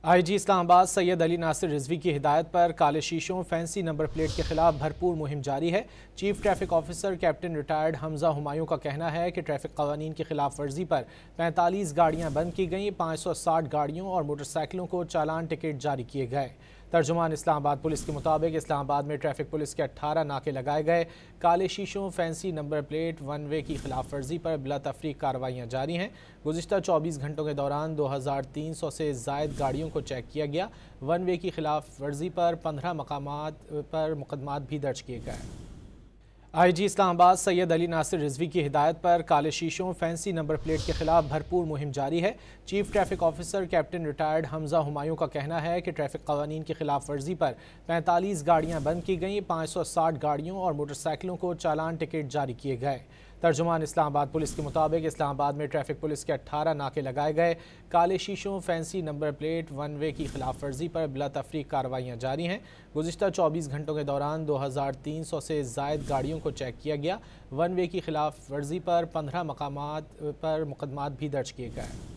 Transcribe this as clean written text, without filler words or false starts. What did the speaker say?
IG Islamabad Syed Ali Nasir Rizvi की हिदायत पर काले शीशों फैंसी नंबर प्लेट के खिलाफ भरपूर मुहिम जारी है। Chief traffic officer captain retired Hamza Humayun का कहना है कि ट्रैफिक कवानीन की खिलाफ वर्जी पर 45 गाड़ियां बंद की गईं, 560 गाड़ियों और मोटरसाइकिलों को चालान टिकट जारी किए गए। तर्जुमान इस्लामाबाद पुलिस के मुताबिक इस्लामाबाद में ट्रैफिक पुलिस के 18 नाके लगाए गए। काले शीशों fancy number plate one way की खिलाफ वर्जी पर बिला तफरीक कार्रवाइयाँ जारी हैं। गुज़िश्ता 24 घंटों के दौरान 2300 से ज़ायद गाड़ियों को चेक किया गया। वन वे की खिलाफ वर्जी पर 15 मकामात पर मुकदमात भी दर्ज किए गए। IG इस्लामाबाद सैयद अली नासिर रिजवी की हिदायत पर काले शीशों फैंसी नंबर प्लेट के खिलाफ भरपूर मुहिम जारी है। Chief traffic officer captain retired Hamza Humayun का कहना है कि ट्रैफिक कवानीन की खिलाफ वर्जी पर 45 गाड़ियां बंद की गईं, 560 गाड़ियों और मोटरसाइकिलों को चालान टिकट जारी किए गए। तर्जुमान इस्लामाबाद पुलिस के मुताबिक इस्लामाबाद में ट्रैफिक पुलिस के 18 नाके लगाए गए। काले शीशों fancy number plate one way की खिलाफ वर्जी पर बिला तफरीक कार्रवाइयाँ जारी हैं। गुज़िश्ता 24 घंटों के दौरान 2300 से ज़ायद गाड़ियों को चेक किया गया। वन वे की खिलाफ वर्जी पर 15 मकामात पर मुकदमात भी दर्ज किए गए।